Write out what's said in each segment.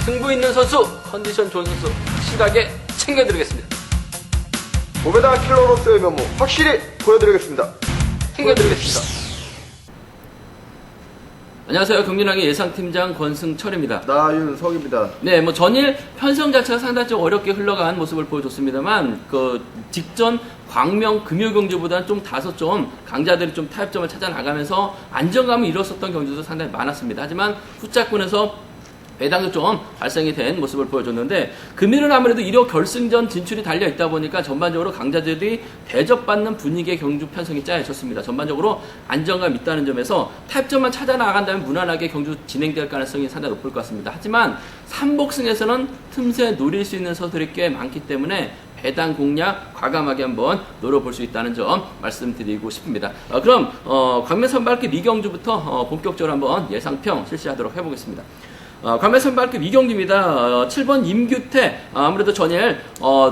승부 있는 선수, 컨디션 좋은 선수 확실하게 챙겨드리겠습니다. 고배당 킬러로서의 면모 확실히 보여드리겠습니다. 챙겨드리겠습니다. 안녕하세요. 경륜왕의 예상팀장 권승철입니다. 나윤석입니다. 네, 뭐 전일 편성 자체가 상당히 좀 어렵게 흘러간 모습을 보여줬습니다만 그 직전 광명 금요경주보다는 좀 다소 좀 강자들이 좀 타협점을 찾아 나가면서 안정감을 잃었었던 경주도 상당히 많았습니다. 하지만 후자권에서 배당도 좀 발생이 된 모습을 보여줬는데 금일은 아무래도 1호 결승전 진출이 달려있다 보니까 전반적으로 강자들이 대접받는 분위기의 경주 편성이 짜여졌습니다. 전반적으로 안정감 있다는 점에서 타협점만 찾아 나간다면 무난하게 경주 진행될 가능성이 상당히 높을 것 같습니다. 하지만 3복승에서는 틈새 노릴 수 있는 선수들이 꽤 많기 때문에 배당 공략 과감하게 한번 노려볼 수 있다는 점 말씀드리고 싶습니다. 그럼 광명 선발급 2경주부터 본격적으로 한번 예상평 실시하도록 해보겠습니다. 광명 선발급 2경기입니다. 7번 임규태, 아무래도 전일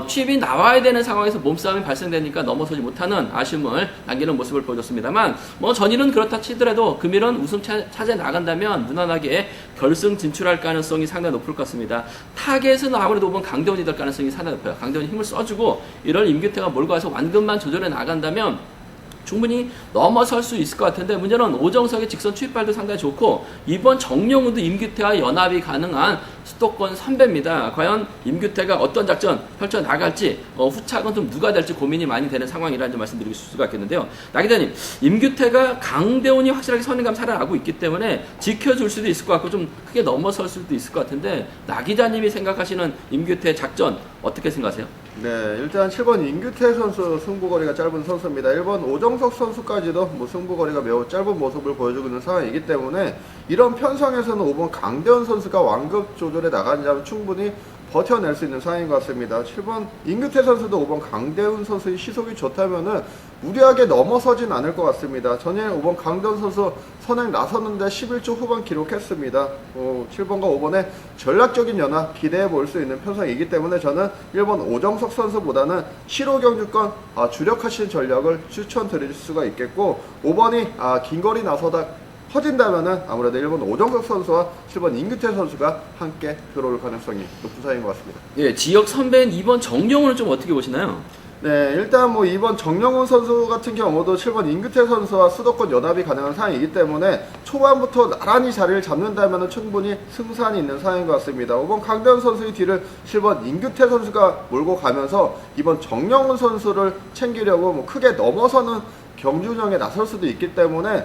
취입이 나와야 되는 상황에서 몸싸움이 발생되니까 넘어서지 못하는 아쉬움을 남기는 모습을 보여줬습니다만 뭐 전일은 그렇다 치더라도 금일은 우승 차지해 나간다면 무난하게 결승 진출할 가능성이 상당히 높을 것 같습니다. 타겟은 아무래도 5번 강대원이 될 가능성이 상당히 높아요. 강대원이 힘을 써주고 이럴 임규태가 몰고 와서 완급만 조절해 나간다면 충분히 넘어설 수 있을 것 같은데 문제는 오정석의 직선 추입발도 상당히 좋고 이번 정용훈도 임규태와 연합이 가능한 수도권 선배입니다. 과연 임규태가 어떤 작전 펼쳐 나갈지 후착은 좀 누가 될지 고민이 많이 되는 상황이라는 점 말씀드릴 수가 있겠는데요. 나 기자님, 임규태가 강대훈이 확실하게 선임감 살아나고 있기 때문에 지켜줄 수도 있을 것 같고 좀 크게 넘어설 수도 있을 것 같은데 나 기자님이 생각하시는 임규태 작전 어떻게 생각하세요? 네, 일단 7번 임규태 선수 승부거리가 짧은 선수입니다. 1번 오정석 선수까지도 뭐 승부거리가 매우 짧은 모습을 보여주고 있는 상황이기 때문에 이런 편성에서는 5번 강대원 선수가 완급 조절에 나간다면 충분히 버텨낼 수 있는 상황인 것 같습니다. 7번 임규태 선수도 5번 강대훈 선수의 시속이 좋다면은 무리하게 넘어서진 않을 것 같습니다. 전에 5번 강대훈 선수 선행 나섰는데 11초 후반 기록했습니다. 7번과 5번의 전략적인 연합 기대해 볼 수 있는 편성이기 때문에 저는 1번 오정석 선수보다는 7호 경주권 주력하신 전략을 추천드릴 수가 있겠고 5번이 긴 거리 나서다 퍼진다면은 아무래도 1번 오정석 선수와 7번 임규태 선수가 함께 들어올 가능성이 높은 사이인 것 같습니다. 예, 지역 선배인 2번 정용훈은 좀 어떻게 보시나요? 네, 일단 뭐 2번 정영훈 선수 같은 경우도 7번 임규태 선수와 수도권 연합이 가능한 상황이기 때문에 초반부터 나란히 자리를 잡는다면 충분히 승산이 있는 상황인 것 같습니다. 5번 강대현 선수의 뒤를 7번 임규태 선수가 몰고 가면서 2번 정영훈 선수를 챙기려고 뭐 크게 넘어서는 경주운영에 나설 수도 있기 때문에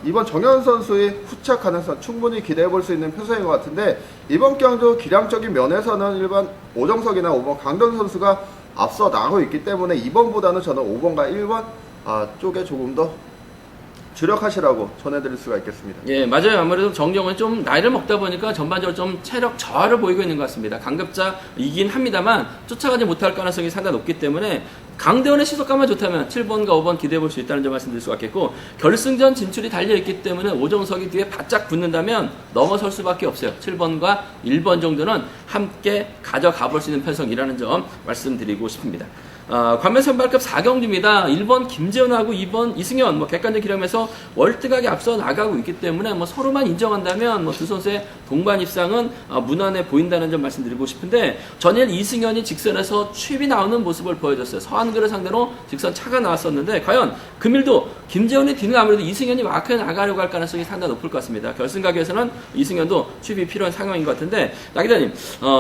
이번 정현 선수의 후착 가능성 충분히 기대해 볼 수 있는 편성인 것 같은데 이번 경주 기량적인 면에서는 1번 오정석이나 5번 강대현 선수가 앞서 나가고 있기 때문에 2번보다는 저는 5번과 1번 쪽에 조금 더 주력하시라고 전해드릴 수가 있겠습니다. 예, 맞아요. 아무래도 정경은 좀 나이를 먹다 보니까 전반적으로 좀 체력 저하를 보이고 있는 것 같습니다. 강급자이긴 합니다만 쫓아가지 못할 가능성이 상당히 높기 때문에 강대원의 시속감만 좋다면 7번과 5번 기대해 볼 수 있다는 점 말씀드릴 수가 있겠고 결승전 진출이 달려있기 때문에 오정석이 뒤에 바짝 붙는다면 넘어설 수밖에 없어요. 7번과 1번 정도는 함께 가져가 볼 수 있는 편성이라는 점 말씀드리고 싶습니다. 광명 선발급 4경주입니다. 1번 김재훈하고 2번 이승현 객관적 기량에서 월등하게 앞서 나가고 있기 때문에 서로만 인정한다면 두 선수의 동반 입상은 무난해 보인다는 점 말씀드리고 싶은데 전일 이승현이 직선에서 추입이 나오는 모습을 보여줬어요. 서한글을 상대로 직선 차가 나왔었는데 과연 금일도 김재훈의 뒤는 아무래도 이승현이 마크에 나가려고 할 가능성이 상당히 높을 것 같습니다. 결승각에서는 이승현도 추입이 필요한 상황인 것 같은데 나 기자님,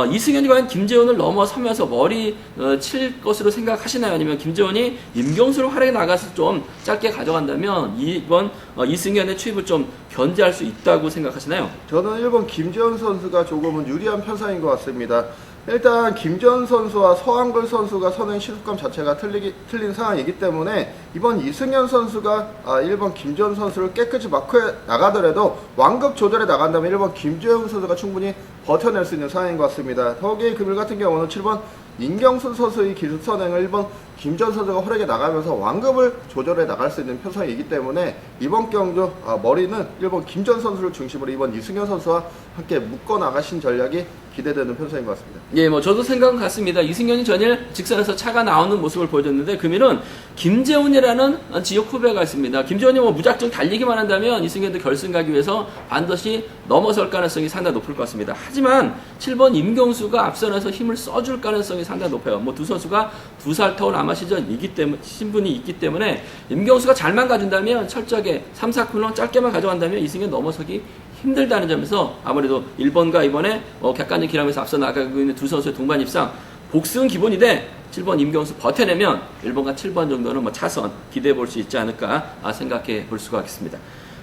이승현이 과연 김재훈을 넘어서면서 머리 칠 것으로 생각하시나요? 아니면 김재훈이 임경수로 활약에 나가서 좀 짧게 가져간다면 이번 이승현의 추입을 좀 견제할 수 있다고 생각하시나요? 저는 1번 김재훈 선수가 조금은 유리한 편성인 것 같습니다. 일단 김재훈 선수와 서한글 선수가 선행 시속감 자체가 틀린 상황이기 때문에 이번 이승현 선수가 1번 김재훈 선수를 깨끗이 마크에 나가더라도 완급 조절에 나간다면 1번 김재훈 선수가 충분히 버텨낼 수 있는 상황인 것 같습니다. 더욱이 금일 같은 경우는 7번 임경순 선수의 기술 선행을 1번 김재훈 선수가 활약에 나가면서 완급을 조절해 나갈 수 있는 편성이기 때문에 이번 경주 머리는 1번 김재훈 선수를 중심으로 2번 이승현 선수와 함께 묶어 나가신 전략이 기대되는 편성인 것 같습니다. 예, 저도 생각은 같습니다. 이승현이 전일 직선에서 차가 나오는 모습을 보여줬는데 금일은 김재훈이라는 지역 후배가 있습니다. 김재훈이 뭐 무작정 달리기만 한다면 이승현도 결승 가기 위해서 반드시 넘어설 가능성이 상당히 높을 것 같습니다. 하지만 7번 임경수가 앞선에서 힘을 써줄 가능성이 상당히 높아요. 뭐 두 선수가 2살 터울 아마 신분이 있기 때문에 임경수가 잘만 가준다면 철저하게 3, 4코너 짧게만 가져간다면 이승현 넘어서기 힘들다는 점에서 아무래도 1번과 이번에 객관적 기량에서 앞서 나가고 있는 두 선수의 동반 입상 복승은 기본이 돼 7번 임경수 버텨내면 1번과 7번 정도는 뭐 차선 기대해 볼 수 있지 않을까 생각해 볼 수가 있습니다.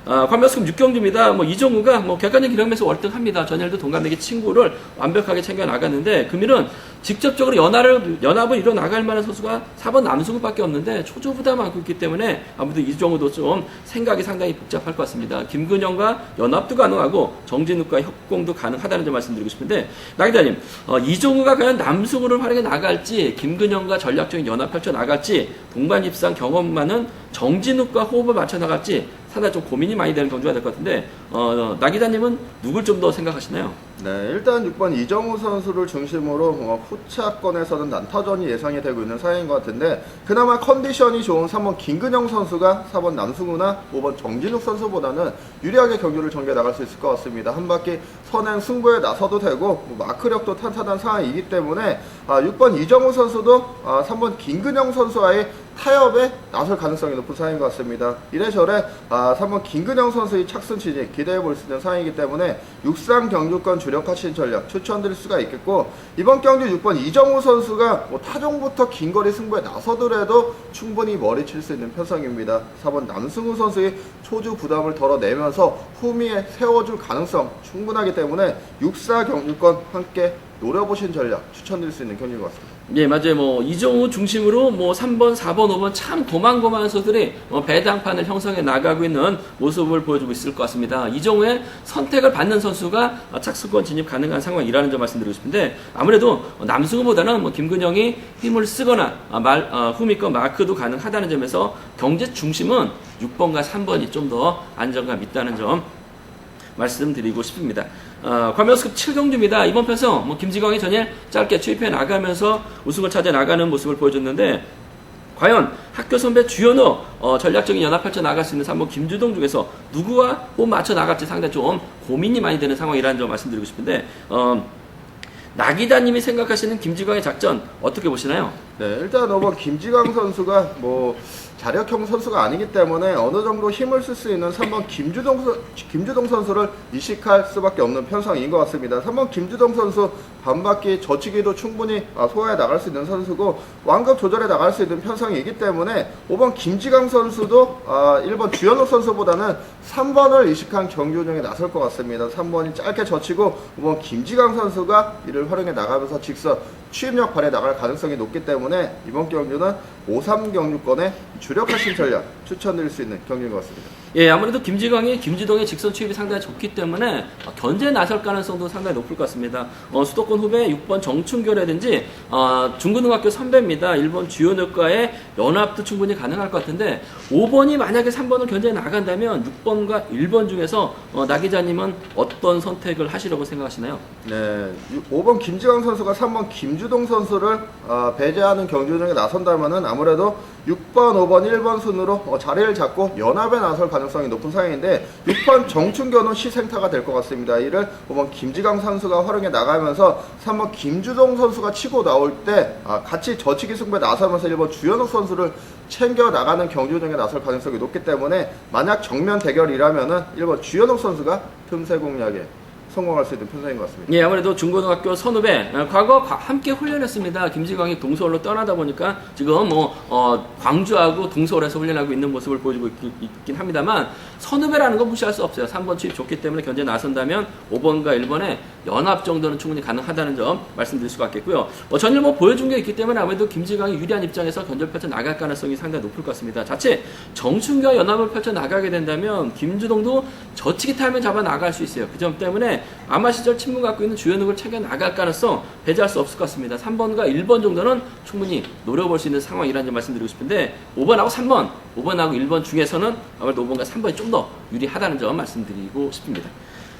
관명스급 6경주입니다. 뭐 이정우가 뭐 객관적 기량에서 월등합니다. 전일도 동갑내기 친구를 완벽하게 챙겨 나갔는데 금일은 직접적으로 연합을 이뤄 나갈 만한 선수가 4번 남승우밖에 없는데 초조보다 많고 있기 때문에 아무래도 이정우도 좀 생각이 상당히 복잡할 것 같습니다. 김근영과 연합도 가능하고 정진욱과 협공도 가능하다는 점 말씀드리고 싶은데 나 기자님 이정우가 과연 남승우를 활용해 나갈지 김근영과 전략적인 연합 펼쳐 나갈지 동반 입상 경험 많은 정진욱과 호흡을 맞춰 나갈지 상당히 좀 고민이 많이 되는 경주가 될 것 같은데 나 기자님은 누굴 좀 더 생각하시나요? 네, 일단 6번 이정우 선수를 중심으로 후차권에서는 난타전이 예상이 되고 있는 상황인 것 같은데 그나마 컨디션이 좋은 3번 김근영 선수가 4번 남승우나 5번 정진욱 선수보다는 유리하게 경기를 전개 나갈 수 있을 것 같습니다. 한 바퀴 선행 승부에 나서도 되고 마크력도 탄탄한 상황이기 때문에 6번 이정우 선수도 3번 김근영 선수와의 타협에 나설 가능성이 높은 상황인 것 같습니다. 이래저래 3번 김근영 선수의 착승 진입 기대해 볼 수 있는 상황이기 때문에 육상 경주권 주력하신 전략 추천드릴 수가 있겠고 이번 경주 6번 이정우 선수가 타종부터 긴거리 승부에 나서더라도 충분히 머리칠 수 있는 편성입니다. 4번 남승우 선수의 초주 부담을 덜어내면서 후미에 세워줄 가능성 충분하기 때문에 육사 경주권 함께 노려보신 전략 추천드릴 수 있는 경기인 것 같습니다. 예, 맞아요. 뭐 이정우 중심으로 뭐 3번, 4번, 5번 참 고만고만한 선수들이 배당판을 형성해 나가고 있는 모습을 보여주고 있을 것 같습니다. 이정우의 선택을 받는 선수가 착수권 진입 가능한 상황이라는 점 말씀드리고 싶은데 아무래도 남승우보다는 뭐 김근영이 힘을 쓰거나 후미권 마크도 가능하다는 점에서 경제 중심은 6번과 3번이 좀 더 안정감 있다는 점 말씀드리고 싶습니다. 관명스급 7경주입니다. 이번 편성 김지광이 전일 짧게 추입해 나가면서 우승을 찾아 나가는 모습을 보여줬는데 과연 학교 선배 주현우 전략적인 연합 펼쳐 나갈 수 있는 3번 김주동 중에서 누구와 호흡 맞춰 나갈지 상당히 좀 고민이 많이 되는 상황이라는 점 말씀드리고 싶은데 나기다님이 생각하시는 김지광의 작전 어떻게 보시나요? 네, 일단 5번 김지광 선수가 자력형 선수가 아니기 때문에 어느 정도 힘을 쓸 수 있는 3번 김주동 선수를 이식할 수밖에 없는 편성인 것 같습니다. 3번 김주동 선수 반바퀴 젖히기도 충분히 소화해 나갈 수 있는 선수고 완급 조절해 나갈 수 있는 편성이기 때문에 5번 김지광 선수도 1번 주현욱 선수보다는 3번을 이식한 경주 중에 나설 것 같습니다. 3번이 짧게 젖히고 5번 김지광 선수가 이를 활용해 나가면서 직선 추입력 발휘해 나갈 가능성이 높기 때문에 이번 경주는 5-3 경주권에 주력하신 전략 추천드릴 수 있는 경기인 것 같습니다. 예, 아무래도 김지광이 김지동의 직선 추입이 상당히 좋기 때문에 견제에 나설 가능성도 상당히 높을 것 같습니다. 수도권 후배 6번 정춘교라든지 중고등학교 선배입니다. 1번 주연학과의 연합도 충분히 가능할 것 같은데 5번이 만약에 3번을 견제에 나간다면 6번과 1번 중에서 나 기자님은 어떤 선택을 하시려고 생각하시나요? 네, 5번 김지광 선수가 3번 김주동 선수를 배제하는 경주 중에 나선다면은 아무래도 6번, 5번, 1번 순으로 자리를 잡고 연합에 나설 가능성이 높은 상황인데 6번 정춘교는 시생타가 될 것 같습니다. 이를 5번 김지광 선수가 활용해 나가면서 3번 김주동 선수가 치고 나올 때 같이 저치기 승부에 나서면서 1번 주현욱 선수를 챙겨 나가는 경주 중에 나설 가능성이 높기 때문에 만약 정면 대결이라면은 1번 주현욱 선수가 틈새 공략에 성공할 수 있는 편성인 것 같습니다. 예, 아무래도 중고등학교 선후배 과거 함께 훈련했습니다. 김지광이 동서울로 떠나다 보니까 지금 광주하고 동서울에서 훈련하고 있는 모습을 보여주고 있긴 합니다만 선후배라는 건 무시할 수 없어요. 3번 취입 좋기 때문에 견제 나선다면 5번과 1번에 연합 정도는 충분히 가능하다는 점 말씀드릴 수가 있겠고요. 전일 보여준 게 있기 때문에 아무래도 김지광이 유리한 입장에서 견제를 펼쳐 나갈 가능성이 상당히 높을 것 같습니다. 자칫 정춘교와 연합을 펼쳐 나가게 된다면 김주동도 저치기 타임을 잡아 나갈 수 있어요. 그 점 때문에 아마 시절 친구 갖고 있는 주연욱을 챙겨 나갈 가능성 배제할 수 없을 것 같습니다. 3번과 1번 정도는 충분히 노려볼 수 있는 상황이라는 점 말씀드리고 싶은데 5번하고 3번, 5번하고 1번 중에서는 아무래도 5번과 3번이 좀 더 유리하다는 점 말씀드리고 싶습니다.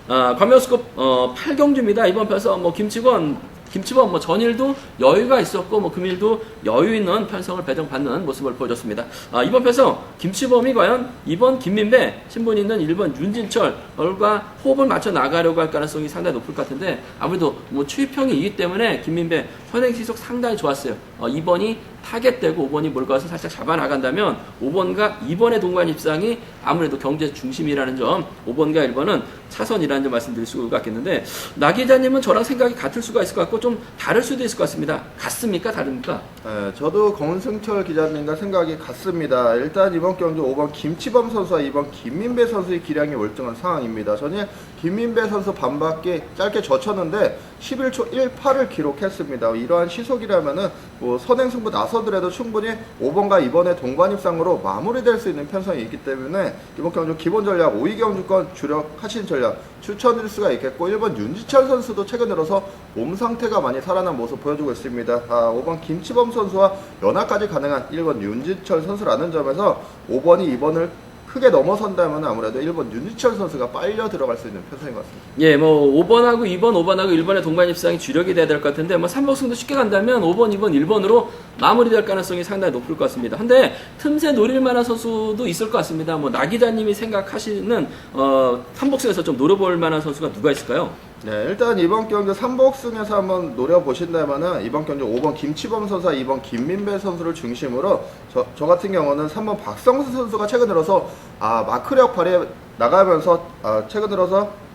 관명수급 8경주입니다. 이번 편에서 김치권 김치범, 전일도 여유가 있었고, 금일도 여유 있는 편성을 배정받는 모습을 보여줬습니다. 이번 편성, 김치범이 과연 이번 김민배, 신분 있는 1번 윤진철과 호흡을 맞춰 나가려고 할 가능성이 상당히 높을 것 같은데, 아무래도 추위평이기 때문에 김민배 선행 시속 상당히 좋았어요. 2번이 타겟되고 5번이 몰고 와서 살짝 잡아나간다면 5번과 2번의 동반 입상이 아무래도 경제 중심이라는 점, 5번과 1번은 차선이라는 점 말씀드릴 수가 있겠는데, 나 기자님은 저랑 생각이 같을 수가 있을 것 같고 좀 다를 수도 있을 것 같습니다. 같습니까? 다릅니까? 네, 저도 권승철 기자님과 생각이 같습니다. 일단 이번 경기 5번 김치범 선수와 2번 김민배 선수의 기량이 월등한 상황입니다. 전일 김민배 선수 반바퀴 짧게 젖혔는데 11초 18을 기록했습니다. 이러한 시속이라면은 선행 승부 나서더라도 충분히 5번과 2번의 동반 입상으로 마무리될 수 있는 편성이 있기 때문에 이번 경기 기본 전략 5위경 주권 주력하신 전략 추천드릴 수가 있겠고, 1번 윤지철 선수도 최근 들어서 몸 상태가 많이 살아난 모습 보여주고 있습니다. 5번 김치범 선수와 연하까지 가능한 1번 윤지철 선수라는 점에서 5번이 2번을 크게 넘어선다면 아무래도 1번 윤지철 선수가 빨려 들어갈 수 있는 편성인 것 같습니다. 예, 5번하고 2번, 5번하고 1번의 동반 입상이 주력이 돼야 될 것 같은데, 3복승도 쉽게 간다면 5번, 2번, 1번으로 마무리될 가능성이 상당히 높을 것 같습니다. 근데 틈새 노릴 만한 선수도 있을 것 같습니다. 나 기자님이 생각하시는 3복승에서 좀 노려볼 만한 선수가 누가 있을까요? 네, 일단 이번 경기 3복승에서 한번 노려보신다면은 이번 경기 5번 김치범 선수와 2번 김민배 선수를 중심으로 저 같은 경우는 3번 박성수 선수가 최근 들어서 마크력 발휘해 나가면서 최근 들어서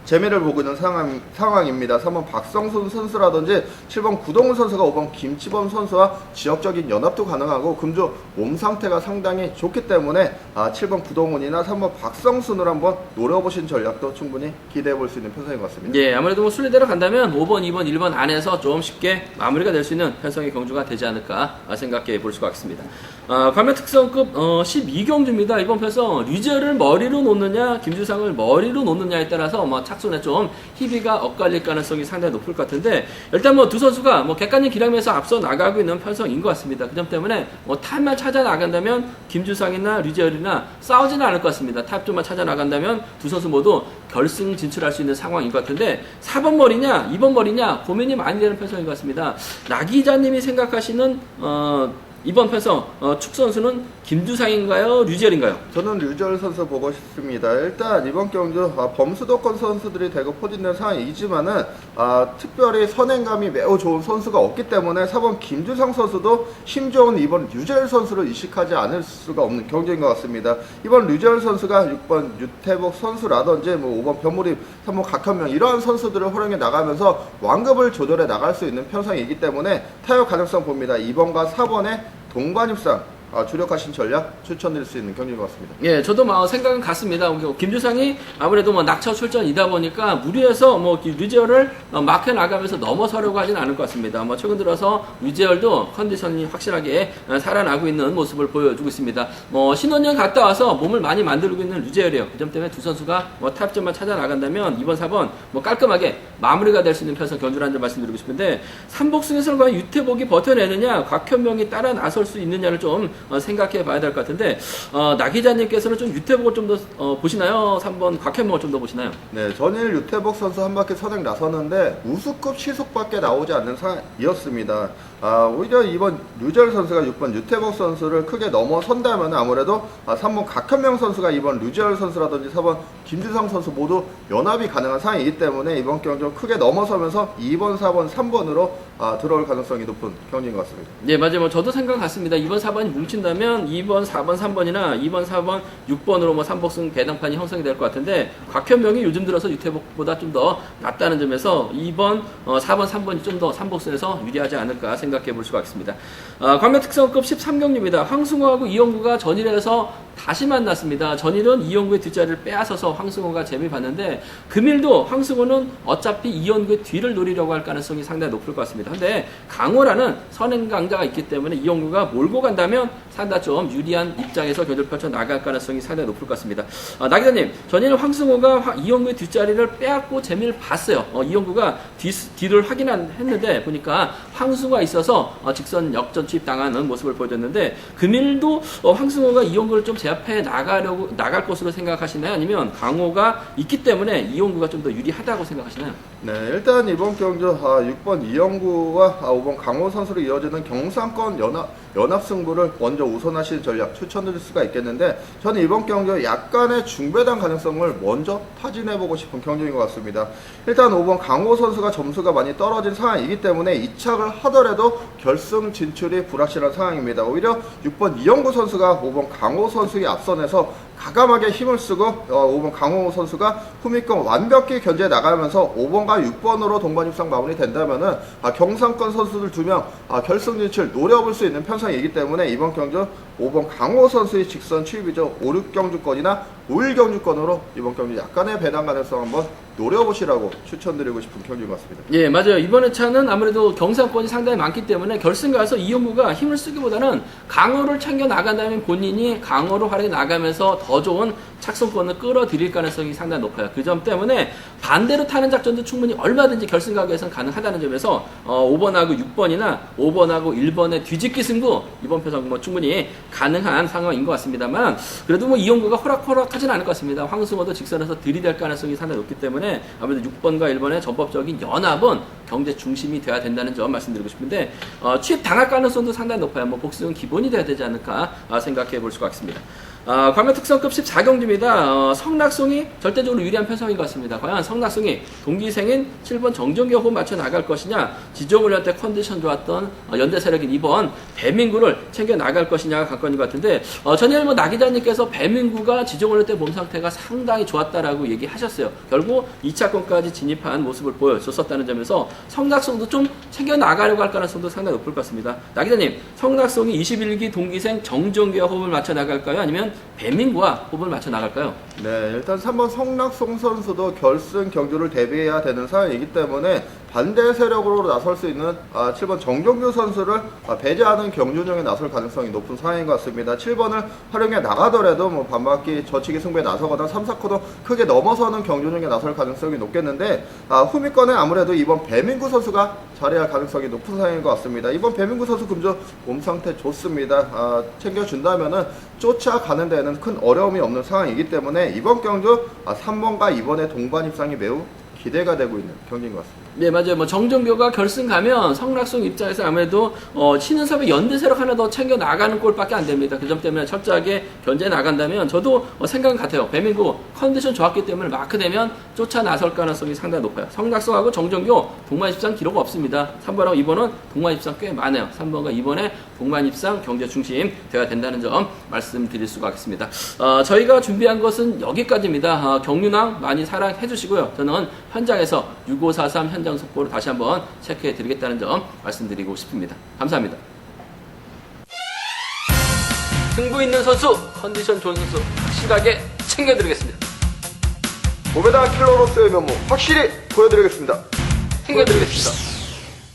재미를 보고 있는 상황입니다. 3번 박성순 선수라든지 7번 구동훈 선수가 5번 김치범 선수와 지역적인 연합도 가능하고 금주 몸 상태가 상당히 좋기 때문에 7번 구동훈이나 3번 박성순을 한번 노려보신 전략도 충분히 기대해 볼 수 있는 편성인 것 같습니다. 예, 아무래도 순리대로 간다면 5번, 2번, 1번 안에서 좀 쉽게 마무리가 될 수 있는 편성의 경주가 되지 않을까 생각해 볼 수가 있습니다. 관면 특성급 12경주입니다. 이번 편성 류제를 머리로 놓느냐 김주상을 머리로 놓느냐에 따라서 착순에 좀 희비가 엇갈릴 가능성이 상당히 높을 것 같은데, 일단 두 선수가 객관적 기량에서 앞서 나가고 있는 편성인 것 같습니다. 그 점 때문에 타입만 찾아 나간다면 김주상이나 류제열이나 싸우지는 않을 것 같습니다. 타입 좀만 찾아 나간다면 두 선수 모두 결승 진출할 수 있는 상황인 것 같은데, 4번 머리냐 2번 머리냐 고민이 많이 되는 편성인 것 같습니다. 나 기자님이 생각하시는 이번 편성 축 선수는 김주상인가요? 류젤인가요? 저는 류젤 선수 보고 싶습니다. 일단 이번 경기 범수도권 선수들이 대거 포진된 상황이지만은 특별히 선행감이 매우 좋은 선수가 없기 때문에 4번 김주상 선수도 힘 좋은 이번 류젤 선수를 의식하지 않을 수가 없는 경기인 것 같습니다. 이번 류젤 선수가 6번 유태복 선수라든지 5번 변무림, 3번 각현명 이러한 선수들을 활용해 나가면서 완급을 조절해 나갈 수 있는 편성이기 때문에 타협 가능성 봅니다. 2번과 4번의 동반 입상 주력하신 전략 추천드릴 수 있는 경기인 것 같습니다. 예, 저도 생각은 같습니다. 김주상이 아무래도 낙차 출전이다 보니까 무리해서 류제열을 막혀 나가면서 넘어서려고 하진 않을 것 같습니다. 최근 들어서 류제열도 컨디션이 확실하게 살아나고 있는 모습을 보여주고 있습니다. 신혼여행 갔다 와서 몸을 많이 만들고 있는 류제열이에요. 그 점 때문에 두 선수가 타협점만 찾아 나간다면 2번, 4번 깔끔하게 마무리가 될 수 있는 편성 경주라는 점 말씀드리고 싶은데, 3복승에서는 과연 유태복이 버텨내느냐, 곽현명이 따라 나설 수 있느냐를 좀 생각해 봐야 될 것 같은데, 나 기자님께서는 좀 유태복을 좀 더 보시나요? 3번 곽현명을 좀 더 보시나요? 네, 전일 유태복 선수 한 바퀴 선행 나섰는데 우수급 시속밖에 나오지 않는 상황이었습니다. 오히려 이번 류젤 선수가 6번 유태복 선수를 크게 넘어선다면 아무래도 3번 각현명 선수가 이번 류젤 선수라든지 4번 김주상 선수 모두 연합이 가능한 상황이기 때문에 이번 경기 좀 크게 넘어서면서 2번, 4번, 3번으로 들어올 가능성이 높은 경기인 것 같습니다. 네, 맞아요. 저도 생각 같습니다. 2번, 4번이 뭉친다면 2번, 4번, 3번이나 2번, 4번, 6번으로 3복승 배당판이 형성이 될 것 같은데, 곽현명이 요즘 들어서 유태복보다 좀 더 낫다는 점에서 2번, 4번, 3번이 좀 더 3복승에서 유리하지 않을까 생각해 볼 수가 있습니다. 관면 특성급 13경주입니다. 황승호하고 이영구가 전일에서 다시 만났습니다. 전일은 이영구의 뒷자리를 빼앗아서 황승호가 재미 봤는데, 금일도 황승호는 어차피 이영구의 뒤를 노리려고 할 가능성이 상당히 높을 것 같습니다. 근데 강호라는 선행 강자가 있기 때문에 이영구가 몰고 간다면 상당히 좀 유리한 입장에서 경기를 펼쳐 나갈 가능성이 상당히 높을 것 같습니다. 나 기자님, 전에는 황승호가 이영구의 뒷자리를 빼앗고 재미를 봤어요. 이영구가 뒤를 확인했는데 보니까 황승호가 있어서 직선 역전 투입 당하는 모습을 보여줬는데 금일도 황승호가 이영구를 좀 제압해 나갈 것으로 생각하시나요? 아니면 강호가 있기 때문에 이영구가 좀 더 유리하다고 생각하시나요? 네, 일단 이번 경주 6번 이영구와 5번 강호 선수로 이어지는 경상권 연합 승부를 먼저 우선하시는 전략 추천드릴 수가 있겠는데, 저는 이번 경주 약간의 중배당 가능성을 먼저 타진해보고 싶은 경주인 것 같습니다. 일단 5번 강호 선수가 점수가 많이 떨어진 상황이기 때문에 이착을 하더라도 결승 진출이 불확실한 상황입니다. 오히려 6번 이영구 선수가 5번 강호 선수의 앞선에서 과감하게 힘을 쓰고 5번 강호 선수가 후미권 완벽히 견제해 나가면서 5번과 6번으로 동반 입상 마무리 된다면은 경상권 선수들 2명 결승 진출 노려볼 수 있는 편성이기 때문에 이번 경주 5번 강호 선수의 직선 추입이죠. 5, 6경주권이나 5, 1경주권으로 이번 경주 약간의 배당 가능성 한번 노려보시라고 추천드리고 싶은 경기인 것 같습니다. 예, 맞아요. 이번 회차는 아무래도 경상권이 상당히 많기 때문에 결승 가서 이영구가 힘을 쓰기보다는 강호를 챙겨 나간다면 본인이 강호를 활용해 나가면서 더 좋은 착승권을 끌어들일 가능성이 상당히 높아요. 그 점 때문에 반대로 타는 작전도 충분히 얼마든지 결승 가기에서는 가능하다는 점에서 5번하고 6번이나 5번하고 1번의 뒤집기 승부 이번 편성 뭐 충분히 가능한 상황인 것 같습니다만, 그래도 뭐 이영구가 호락호락하지는 않을 것 같습니다. 황승호도 직선에서 들이댈 가능성이 상당히 높기 때문에 아무래도 6번과 1번의 전법적인 연합은 경제 중심이 돼야 된다는 점 말씀드리고 싶은데, 취입 당할 가능성도 상당히 높아요. 뭐 복수는 기본이 돼야 되지 않을까 생각해 볼 수가 있습니다. 과면 특성급 14경주입니다. 성낙송이 절대적으로 유리한 편성인 것 같습니다. 과연 성낙송이 동기생인 7번 정종교 호흡 맞춰 나갈 것이냐, 지정훈련 때 컨디션 좋았던 연대 세력인 2번 배민구를 챙겨 나갈 것이냐가 관건인 것 같은데, 전일 나 기자님께서 배민구가 지정훈련 때 몸 상태가 상당히 좋았다라고 얘기하셨어요. 결국 2차권까지 진입한 모습을 보여줬었다는 점에서 성낙송도 좀 챙겨 나가려고 할 가능성도 상당히 높을 것 같습니다. 나 기자님, 성낙송이 21기 동기생 정종교와 호흡을 맞춰 나갈까요? 아니면 배민구와 호흡을 맞춰 나갈까요? 네, 일단 3번 성낙송 선수도 결승 경주를 대비해야 되는 상황이기 때문에 반대 세력으로 나설 수 있는 7번 정종규 선수를 배제하는 경주운영에 나설 가능성이 높은 상황인 것 같습니다. 7번을 활용해 나가더라도 뭐 반바퀴 저치기 승부에 나서거나 3, 4코도 크게 넘어서는 경주운영에 나설 가능성이 높겠는데, 후미권에 아무래도 이번 배민구 선수가 자리할 가능성이 높은 상황인 것 같습니다. 이번 배민구 선수 금주 몸 상태 좋습니다. 챙겨준다면은 쫓아가는 데에는 큰 어려움이 없는 상황이기 때문에 이번 경주 3번과 2번의 동반 입상이 매우 기대가 되고 있는 경기인 것 같습니다. 네, 맞아요. 뭐 정종교가 결승 가면 성낙송 입장에서 아무래도 신은섭의 연대 세력 하나 더 챙겨 나가는 꼴밖에 안 됩니다. 그 점 때문에 철저하게 견제 나간다면 저도 생각은 같아요. 배민구 컨디션 좋았기 때문에 마크 되면 쫓아 나설 가능성이 상당히 높아요. 성낙송하고 정종교 동반 입상 기록 없습니다. 3번하고 2번은 동반 입상 꽤 많아요. 3번과 2번에 동반 입상 경제 중심 되어야 된다는 점 말씀드릴 수가 있습니다. 저희가 준비한 것은 여기까지입니다. 경륜왕 많이 사랑해 주시고요. 저는 현장에서 6543 현장 속보를 다시 한번 체크해 드리겠다는 점 말씀드리고 싶습니다. 감사합니다. 승부 있는 선수, 컨디션 좋은 선수 확실하게 챙겨드리겠습니다. 고배당 킬러로서의 면모 확실히 보여드리겠습니다. 챙겨드리겠습니다.